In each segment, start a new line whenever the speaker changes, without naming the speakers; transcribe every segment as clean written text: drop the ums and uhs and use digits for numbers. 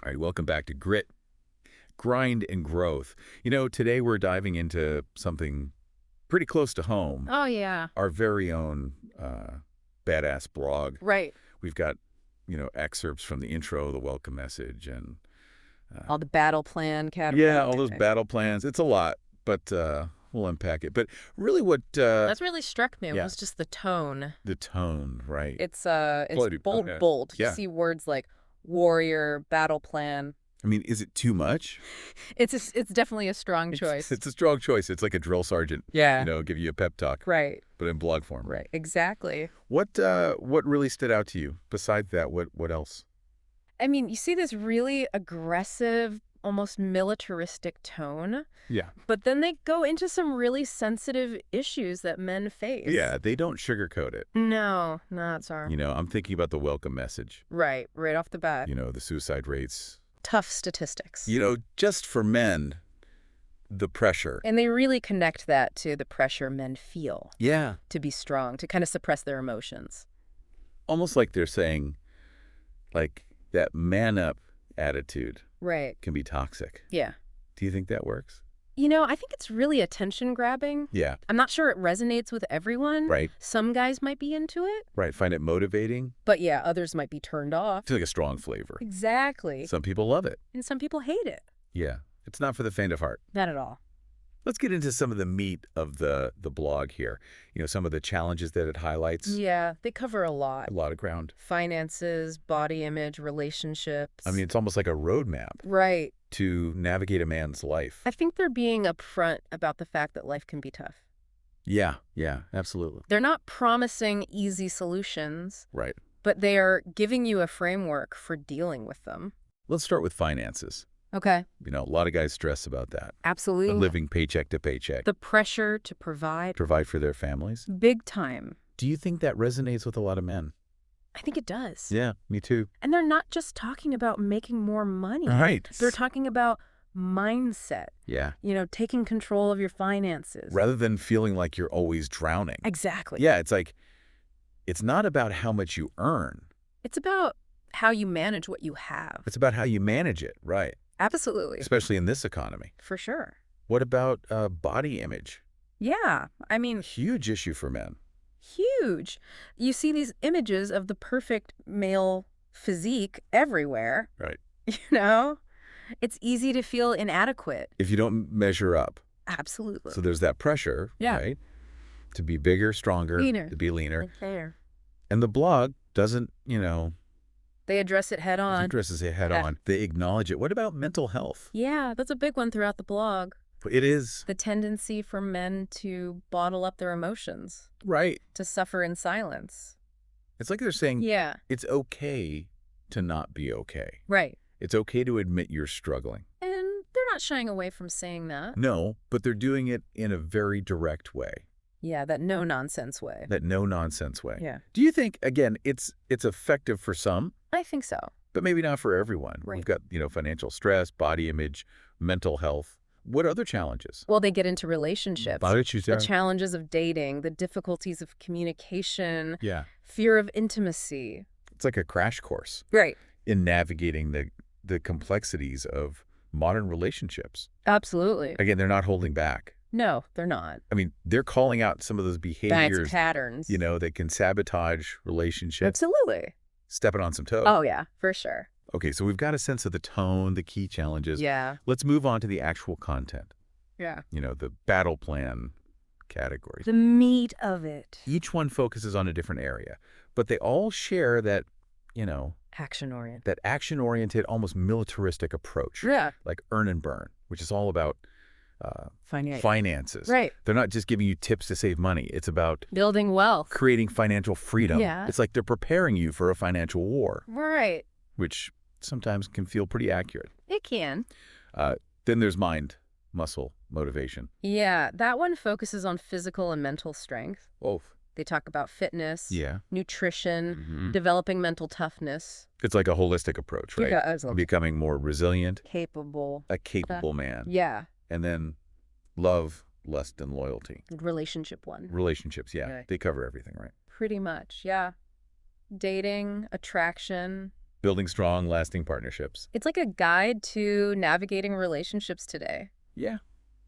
All right, welcome back to Grit, Grind, and Growth. Today we're diving into something pretty close to home,
Oh, yeah.
our very own badass blog.
Right.
We've got, excerpts from the intro, the welcome message, and
All the battle plan
yeah, all those battle plans. It's a lot, but we'll unpack it. But really what,
That's really struck me
yeah,
was just the tone.
the tone, right?
It's
Bloody-
bold,
okay.
bold. You
Yeah.
see words like warrior, battle plan.
I mean, is it too much?
It's definitely a strong choice.
It's a strong choice. It's like a drill sergeant,
Yeah.
give you a pep talk,
Right.
but in blog form.
Right. Exactly.
What really stood out to you? Besides that, what else?
I mean, you see this really aggressive, almost militaristic tone,
Yeah.
but then they go into some really sensitive issues that men face.
Yeah, they don't sugarcoat it.
No, not sorry.
I'm thinking about the welcome message.
Right off the bat.
The suicide rates.
Tough statistics.
Just for men, the pressure.
And they really connect that to the pressure men feel
Yeah.
to be strong, to kind of suppress their emotions.
Almost like they're saying, like, that man up attitude
Right.
can be toxic.
Yeah.
Do you think that works?
I think it's really attention grabbing.
Yeah.
I'm not sure it resonates with everyone.
Right.
Some guys might be into it,
Right. Find it motivating.
but yeah, others might be turned off.
It's like a strong flavor.
Exactly.
Some people love it.
And some people hate it.
Yeah. It's not for the faint of heart.
Not at all.
Let's get into some of the meat of the blog here. Some of the challenges that it highlights.
Yeah, they cover a
A
lot.
lot of ground.
Finances, body image, relationships.
I mean, it's almost like a roadmap
Right.
to navigate a man's life.
I think they're being upfront about the fact that life can be tough.
Yeah, absolutely.
They're not promising easy solutions,
Right.
but they are giving you a framework for dealing with them.
Let's start with finances.
Okay.
A lot of guys stress about that.
Absolutely.
Living paycheck to paycheck.
The pressure to provide.
Provide for their families.
Big time.
Do you think that resonates with a lot of men?
I think it does.
Yeah, me too.
And they're not just talking about making more money.
Right.
They're talking about mindset,
Yeah.
taking control of your finances.
Rather than feeling like you're always drowning.
Exactly.
Yeah, it's like, it's not about how much you earn.
It's about how you manage what you have.
It's about how you manage it, right?
Absolutely.
Especially in this economy.
For sure.
What about body image?
Yeah. I mean,
Huge issue for men.
huge. You see these images of the perfect male physique everywhere.
Right.
It's easy to feel inadequate.
If you don't measure up.
Absolutely.
So there's that pressure,
Yeah.
right? To be bigger, stronger,
Leaner.
to be leaner.
There.
And the blog doesn't,
They address it head on.
addresses it head
Yeah.
on. They acknowledge it. What about mental health?
Yeah, that's a big one throughout the blog.
It is.
The tendency for men to bottle up their emotions,
Right.
to suffer in silence.
It's like they're saying
Yeah,
it's okay to not be okay.
right.
It's okay to admit you're struggling.
And they're not shying away from saying that.
No, but they're doing it in a very direct way.
Yeah, that no-nonsense way.
That no-nonsense way.
Yeah,
Do you think, again, it's effective for some,
I think so.
but maybe not for everyone?
Right.
We've got, financial stress, body image, mental health. What other challenges?
Well, they get into relationships.
Body issues,
The
yeah.
challenges of dating, the difficulties of communication,
Yeah.
fear of intimacy.
It's like a crash course
Right.
in navigating the complexities of modern relationships.
Absolutely.
Again, they're not holding back.
No, they're not.
I mean, they're calling out some of those
That's
behaviors,
patterns.
that can sabotage relationships,
Absolutely.
stepping on some toes.
Oh, yeah, for sure.
Okay, so we've got a sense of the tone, the key challenges.
Yeah.
Let's move on to the actual content,
Yeah.
the battle plan categories.
The meat of it.
Each one focuses on a different area, but they all share that,
Action-oriented.
that action-oriented, almost militaristic approach,
Yeah.
like earn and burn, which is all about finances.
Right.
They're not just giving you tips to save money. It's about
Building wealth.
creating financial freedom.
Yeah.
It's like they're preparing you for a financial war,
Right.
which sometimes can feel pretty accurate.
It can.
Then there's mind, muscle, motivation.
Yeah, that one focuses on physical and mental strength.
Oh,
They talk about fitness,
yeah.
nutrition, developing mental toughness.
It's like a holistic approach, right?
Yeah, as well.
Becoming more resilient,
Capable.
a capable man.
Yeah,
And then love, lust, and loyalty.
relationship one.
Relationships, yeah.
Right.
They cover everything, right?
Pretty much, yeah. Dating, attraction,
Building strong, lasting partnerships.
It's like a guide to navigating relationships today
Yeah.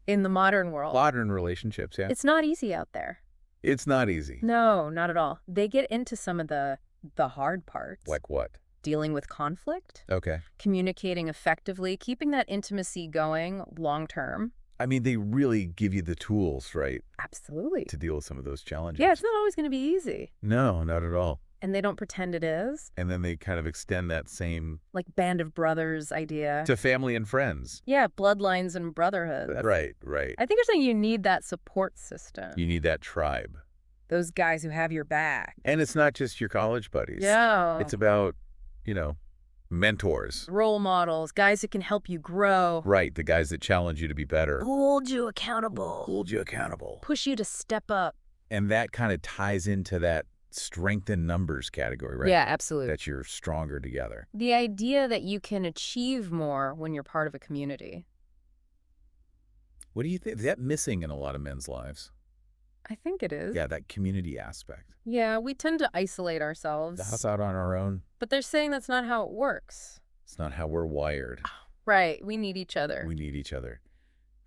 in the modern world.
Modern relationships, yeah.
It's not easy out there.
It's not easy.
No, not at all. They get into some of the hard parts.
Like what?
Dealing with conflict,
Okay.
communicating effectively, keeping that intimacy going long term.
I mean, they really give you the tools, right,
Absolutely.
to deal with some of those challenges.
Yeah, it's not always going to be easy.
No, not at all.
And they don't pretend it is.
And then they kind of extend that same
Like band of brothers idea.
to family and friends.
Yeah, bloodlines and brotherhoods.
Right, right.
I think you're saying you need that support system.
You need that tribe.
Those guys who have your back.
And it's not just your college buddies.
Yeah.
It's about, mentors.
Role models, guys who can help you grow.
Right, the guys that challenge you to be better.
Hold you accountable.
Hold you accountable.
Push you to step up.
And that kind of ties into that strength in numbers category, right?
Yeah, absolutely.
That you're stronger together.
The idea that you can achieve more when you're part of a community.
What do you think? Is that missing in a lot of men's lives?
I think it is.
Yeah, that community aspect.
Yeah, we tend to isolate ourselves.
The house out on our own.
But they're saying that's not how it works.
It's not how we're wired.
Right, we need each other.
We need each other.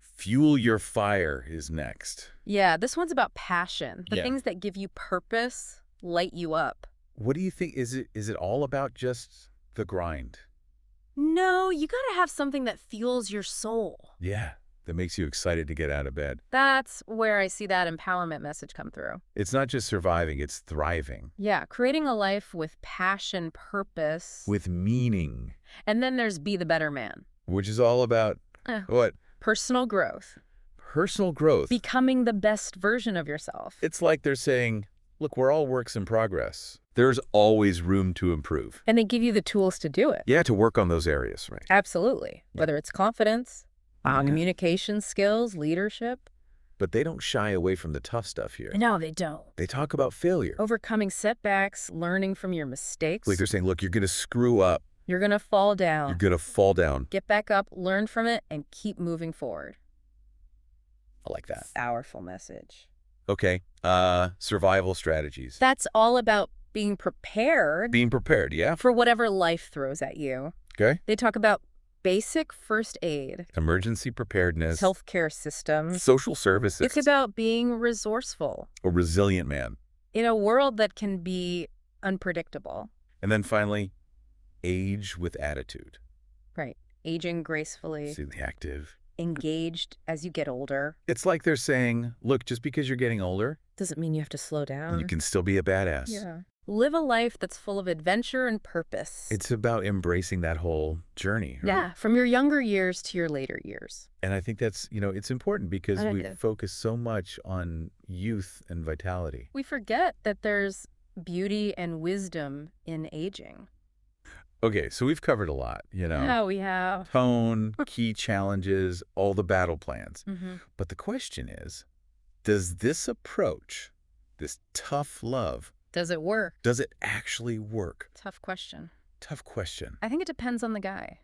Fuel your fire is next.
Yeah, this one's about passion. The
Yeah.
things that give you purpose light you up.
What do you think? Is it all about just the grind?
No, you gotta have something that fuels your soul.
Yeah, that makes you excited to get out of bed.
That's where I see that empowerment message come through.
It's not just surviving, it's thriving.
Yeah, creating a life with passion, purpose.
With meaning.
And then there's be the better man.
Which is all about, what?
Personal growth.
Personal growth.
Becoming the best version of yourself.
It's like they're saying, look, we're all works in progress. There's always room to improve.
And they give you the tools to do it.
Yeah, to work on those areas, right?
Absolutely.
Yeah.
Whether it's confidence,
Yeah.
communication skills, leadership.
But they don't shy away from the tough stuff here.
No, they don't.
They talk about failure.
Overcoming setbacks, learning from your mistakes.
Like they're saying, look, you're going to screw up.
You're going to fall down.
You're going to fall down.
Get back up, learn from it, and keep moving forward.
I like that.
Powerful message.
Okay. Survival strategies.
That's all about being prepared
Being prepared, yeah?
for whatever life throws at you.
Okay.
They talk about basic first aid,
Emergency preparedness.
healthcare systems.
Social services.
It's about being resourceful
A resilient man.
in a world that can be unpredictable.
And then finally, age with attitude.
Right. Aging gracefully,
See the active.
engaged as you get older.
It's like they're saying, look, just because you're getting older,
Doesn't mean you have to slow down.
you can still be a badass.
Yeah. Live a life that's full of adventure and purpose.
It's about embracing that whole journey. Right?
Yeah, from your younger years to your later years.
And I think that's, it's important because
I
we
do.
focus so much on youth and vitality.
We forget that there's beauty and wisdom in aging.
Okay, so we've covered a lot,
Yeah, we have.
Tone, key challenges, all the battle plans.
Mm-hmm.
But the question is, does this approach, this tough love,
Does it work?
does it actually work?
Tough question.
Tough question.
I think it depends on the guy.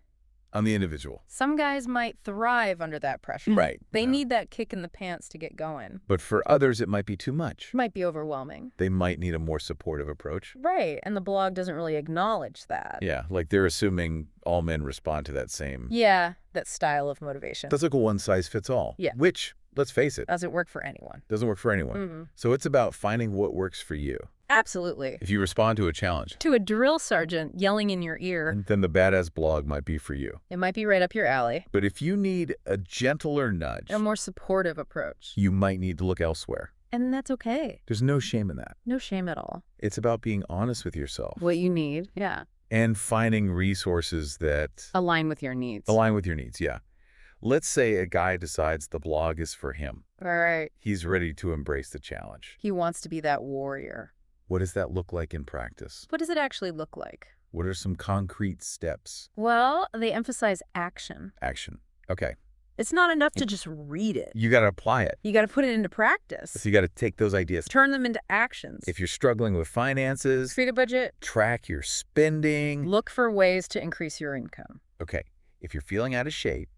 On the individual.
Some guys might thrive under that pressure.
Right.
They
Yeah.
need that kick in the pants to get going.
But for others, it might be too much.
Might be overwhelming.
They might need a more supportive approach.
Right, and the blog doesn't really acknowledge that.
Yeah, like they're assuming all men respond to that same.
Yeah, that style of motivation.
That's like a one-size-fits-all.
Yeah.
Which, let's face it,
Doesn't work for anyone.
doesn't work for anyone.
Mm-hmm.
So it's about finding what works for you.
Absolutely.
If you respond to a challenge,
To a drill sergeant yelling in your ear,
then the badass blog might be for you.
it might be right up your alley.
But if you need a gentler nudge,
A more supportive approach.
you might need to look elsewhere.
And that's okay.
There's no shame in that.
No shame at all.
It's about being honest with yourself
What you need, yeah.
and finding resources that
Align with your needs.
align with your needs. Yeah. Let's say a guy decides the blog is for him.
All right.
He's ready to embrace the challenge.
He wants to be that warrior.
What does that look like in practice?
What does it actually look like?
What are some concrete steps?
Well, they emphasize action.
Action. Okay.
It's not enough to just read it.
You got to apply it.
You got to put it into practice.
So you got to take those ideas.
Turn them into actions.
If you're struggling with finances,
Create a budget.
track your spending.
Look for ways to increase your income.
Okay. If you're feeling out of shape,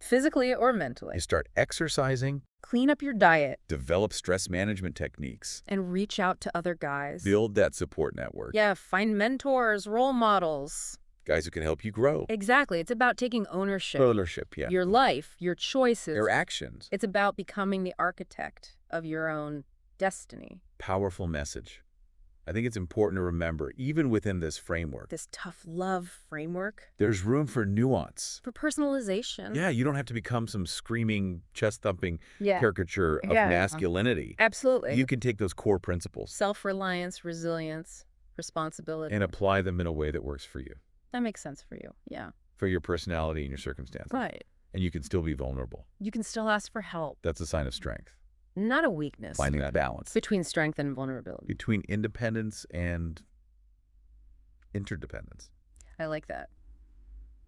Physically or mentally.
you start exercising,
Clean up your diet
Develop stress management techniques.
and reach out to other guys.
Build that support network.
Yeah, find mentors, role models.
Guys who can help you grow.
Exactly. It's about taking ownership.
Ownership, yeah.
Your life, your choices.
Your actions.
It's about becoming the architect of your own destiny.
Powerful message. I think it's important to remember, even within this framework,
This tough love framework
there's room for nuance.
for personalization.
Yeah, you don't have to become some screaming, chest-thumping
Yeah.
caricature of
Yeah.
masculinity.
Absolutely.
You can take those core principles
Self-reliance, resilience, responsibility.
and apply them in a way that works for you,
That makes sense for you. Yeah.
for your personality and your circumstances.
Right.
And you can still be vulnerable.
You can still ask for help.
That's a sign of strength.
Not a weakness.
Finding that balance
Between strength and vulnerability.
between independence and interdependence.
I like that.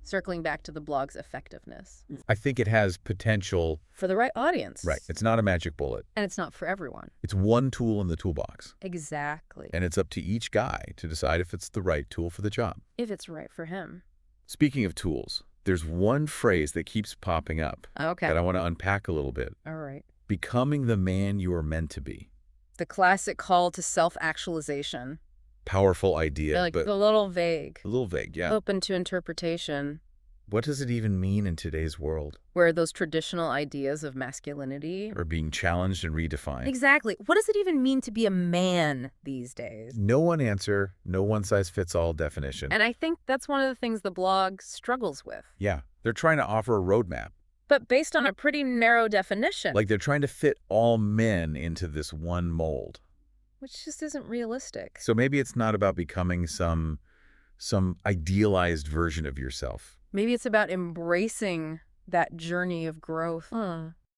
Circling back to the blog's effectiveness.
I think it has potential.
For the right audience.
Right. It's not a magic bullet.
And it's not for everyone.
It's one tool in the toolbox.
Exactly.
And it's up to each guy to decide if it's the right tool for the job.
If it's right for him.
Speaking of tools, there's one phrase that keeps popping up
Okay.
that I want to unpack a little bit.
All right.
Becoming the man you are meant to be.
The classic call to self-actualization.
Powerful idea,
Like
but
a little vague.
a little vague, yeah.
Open to interpretation.
What does it even mean in today's world?
Where those traditional ideas of masculinity.
Or being challenged and redefined?
Exactly. What does it even mean to be a man these days?
No one answer, no one-size-fits-all definition.
And I think that's one of the things the blog struggles with.
Yeah, they're trying to offer a roadmap.
But based on a pretty narrow definition.
Like they're trying to fit all men into this one mold.
Which just isn't realistic.
So maybe it's not about becoming some idealized version of yourself.
Maybe it's about embracing that journey of growth.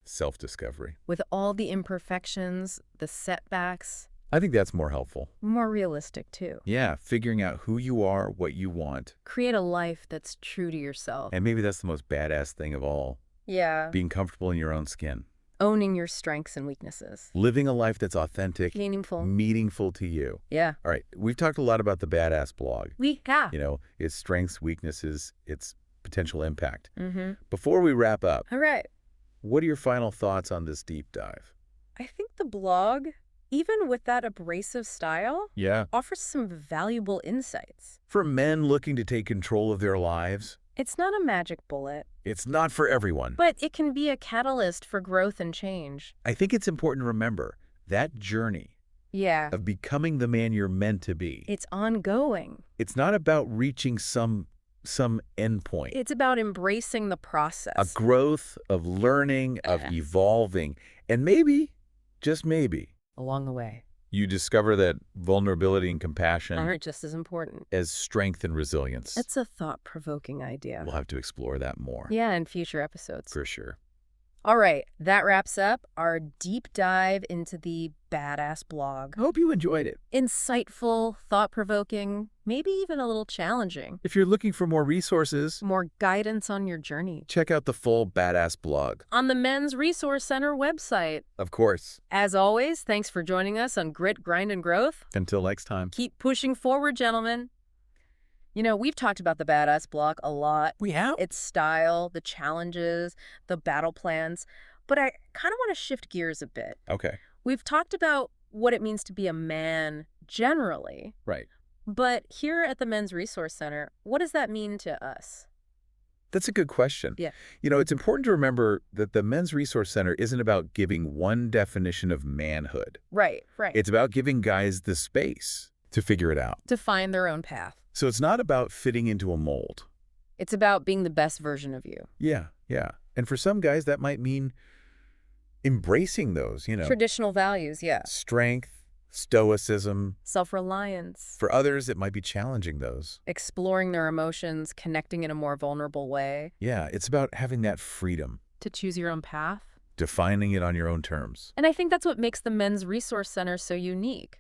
Self-discovery.
With all the imperfections, the setbacks.
I think that's more helpful.
More realistic, too.
Yeah, figuring out who you are, what you want.
Create a life that's true to yourself.
And maybe that's the most badass thing of all.
Yeah.
Being comfortable in your own skin.
Owning your strengths and weaknesses.
Living a life that's authentic.
Meaningful
To you.
Yeah.
All right, we've talked a lot about the badass blog.
Yeah.
You know, its strengths, weaknesses, its potential impact.
Mm-hmm.
Before we wrap up,
All right.
what are your final thoughts on this deep dive?
I think the blog, even with that abrasive style,
Yeah.
offers some valuable insights.
For men looking to take control of their lives,
It's not a magic bullet,
it's not for everyone.
but it can be a catalyst for growth and change.
I think it's important to remember that journey
Yeah.
of becoming the man you're meant to be.
It's ongoing.
It's not about reaching some endpoint.
It's about embracing the process.
A growth of learning, of evolving, and maybe, just maybe,
Along the way.
you discover that vulnerability and compassion
Aren't just as important.
as strength and resilience.
It's a thought-provoking idea.
We'll have to explore that more.
Yeah, in future episodes.
For sure.
All right, that wraps up our deep dive into the badass blog.
I hope you enjoyed it.
Insightful, thought-provoking, maybe even a little challenging.
If you're looking for more resources,
More guidance on your journey.
check out the full Badass blog.
On the Men's Resource Center website.
Of course.
As always, thanks for joining us on Grit, Grind, and Growth.
Until next time.
Keep pushing forward, gentlemen. You know, we've talked about the badass blog a lot.
We have?
Its style, the challenges, the battle plans. But I kind of want to shift gears a bit.
Okay.
We've talked about what it means to be a man generally.
Right.
But here at the Men's Resource Center, what does that mean to us?
That's a good question.
Yeah.
You know, it's important to remember that the Men's Resource Center isn't about giving one definition of manhood.
Right.
It's about giving guys the space to figure it out.
To find their own path.
So it's not about fitting into a mold.
It's about being the best version of you.
Yeah. And for some guys, that might mean embracing those,
Traditional values, yeah.
strength, stoicism.
Self-reliance.
For others, it might be challenging those.
Exploring their emotions, connecting in a more vulnerable way.
Yeah, it's about having that freedom,
To choose your own path.
defining it on your own terms.
And I think that's what makes the Men's Resource Center so unique.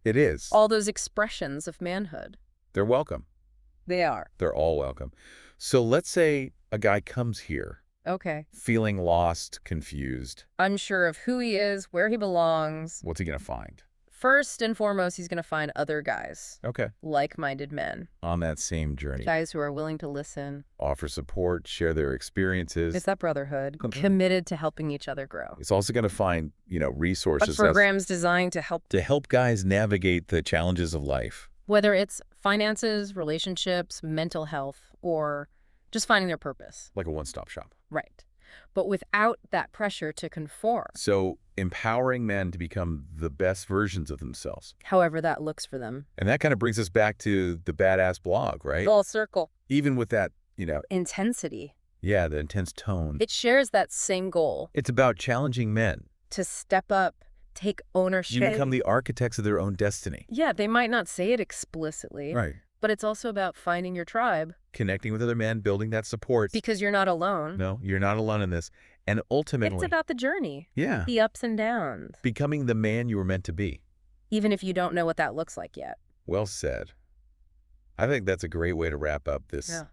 It is.
All those expressions of manhood.
They're welcome.
They are.
They're all welcome. So let's say a guy comes here
Okay.
feeling lost, confused.
Unsure of who he is, where he belongs.
What's he going to find?
First and foremost, he's going to find other guys,
Okay.
like-minded men,
On that same journey.
guys who are willing to listen.
Offer support, share their experiences.
It's that brotherhood,
Okay.
committed to helping each other grow.
It's also going to find, resources
Programs designed to help
guys navigate the challenges of life.
whether it's finances, relationships, mental health, or just finding their purpose.
Like a one-stop shop.
Right. But without that pressure to conform,
So empowering men to become the best versions of themselves.
however that looks for them.
And that kind of brings us back to the badass blog, right?
Full circle.
Even with that,
Intensity.
the intense tone.
It shares that same goal,
It's about challenging men.
to step up, take ownership.
You become the architects of their own destiny.
Yeah, they might not say it explicitly,
Right.
but it's also about finding your tribe,
Connecting with other men, building that support.
because you're not alone.
No, you're not alone in this. And ultimately,
It's about the journey,
yeah,
the ups and downs,
becoming the man you were meant to be.
even if you don't know what that looks like yet.
Well said. I think that's a great way to wrap up this
Yeah.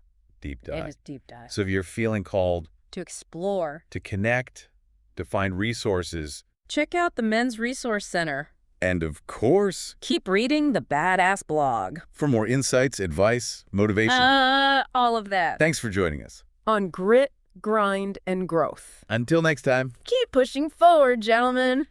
deep
It
dive.
is deep dive.
So if you're feeling called
To explore,
to connect, to find resources,
check out the Men's Resource Center.
and of course,
Keep reading the Badass blog.
for more insights, advice, motivation.
All of that.
Thanks for joining us.
On grit, grind, and growth.
Until next time.
Keep pushing forward, gentlemen.